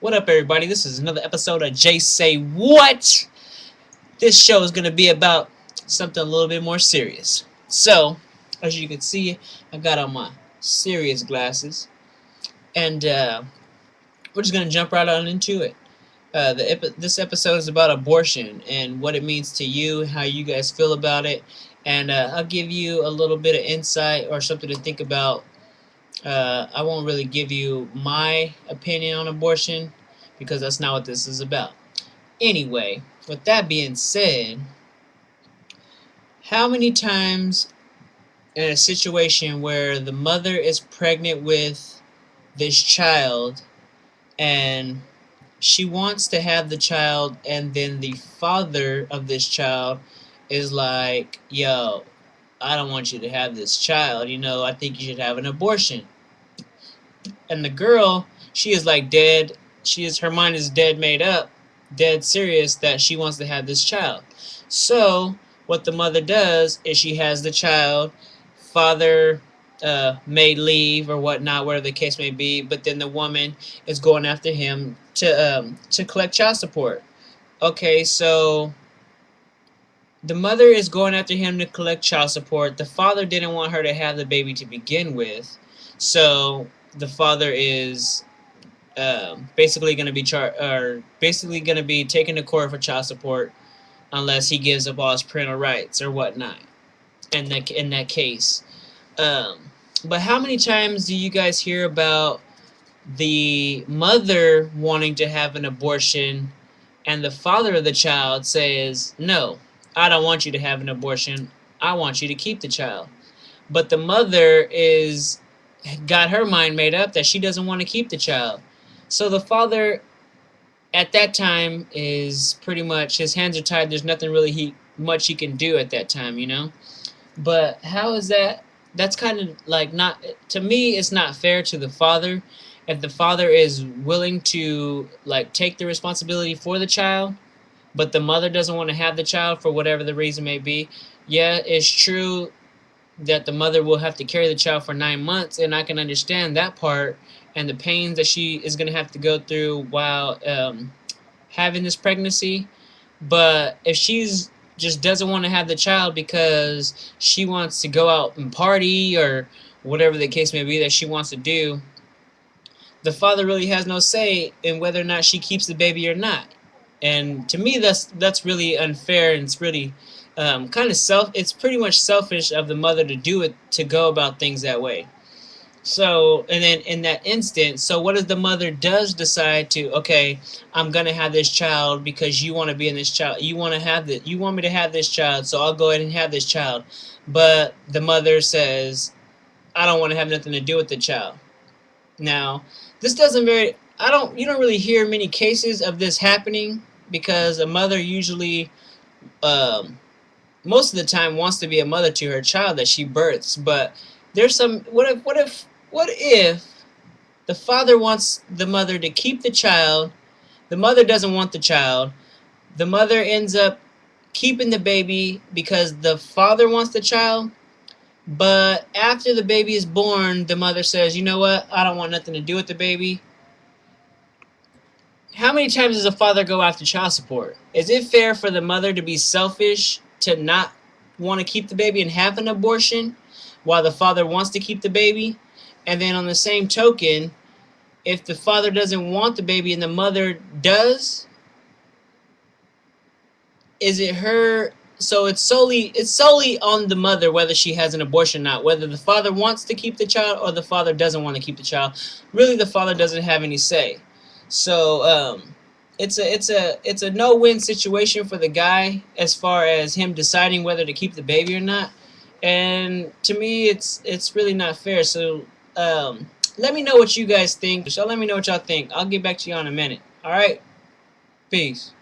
What up, everybody? This is another episode of Jsaywat. This show is going to be about something a little bit more serious. So, as you can see, I got on my serious glasses, and we're just going to jump right on into it. This episode is about abortion and what it means to you, how you guys feel about it, and I'll give you a little bit of insight or something to think about. I won't really give you my opinion on abortion because that's not what this is about. Anyway, with that being said, how many times in a situation where the mother is pregnant with this child and she wants to have the child, and then the father of this child is like, yo, I don't want you to have this child, I think you should have an abortion. And the girl, she is like dead, her mind is dead made up, dead serious that she wants to have this child. So what the mother does is she has the child, father may leave or whatnot, whatever the case may be, but then the woman is going after him to collect child support. Okay, so the mother is going after him to collect child support. The father didn't want her to have the baby to begin with, so the father is basically going to be taken to court for child support unless he gives up all his parental rights or whatnot. In that case, but how many times do you guys hear about the mother wanting to have an abortion and the father of the child says, no, I don't want you to have an abortion, I want you to keep the child? But the mother is got her mind made up that she doesn't want to keep the child. So the father at that time is pretty much, his hands are tied. There's nothing really much he can do at that time. But how is that? That's kind of like, not, to me, it's not fair to the father. If the father is willing to like take the responsibility for the child, but the mother doesn't want to have the child for whatever the reason may be, yeah, it's true that the mother will have to carry the child for 9 months, and I can understand that part and the pains that she is going to have to go through while having this pregnancy. But if she's just doesn't want to have the child because she wants to go out and party or whatever the case may be that she wants to do, the father really has no say in whether or not she keeps the baby or not. And to me, that's really unfair, and it's really it's pretty much selfish of the mother to do it, to go about things that way. So, and then in that instance, so what if the mother does decide to, okay, I'm gonna have this child because you want to be in this child, you want me to have this child, so I'll go ahead and have this child. But the mother says, I don't want to have nothing to do with the child. Now, this doesn't very, you don't really hear many cases of this happening, because a mother usually, most of the time, wants to be a mother to her child that she births. But there's some, what if the father wants the mother to keep the child, the mother doesn't want the child, the mother ends up keeping the baby because the father wants the child, but after the baby is born, the mother says, you know what, I don't want nothing to do with the baby. How many times does a father go after child support? Is it fair for the mother to be selfish, to not want to keep the baby and have an abortion, while the father wants to keep the baby? And then on the same token, if the father doesn't want the baby and the mother does, is it her? So it's solely on the mother whether she has an abortion or not, whether the father wants to keep the child or the father doesn't want to keep the child. Really, the father doesn't have any say. So it's a no-win situation for the guy as far as him deciding whether to keep the baby or not. And to me, it's really not fair. So let me know what you guys think. So let me know what y'all think. I'll get back to you in a minute. All right, peace.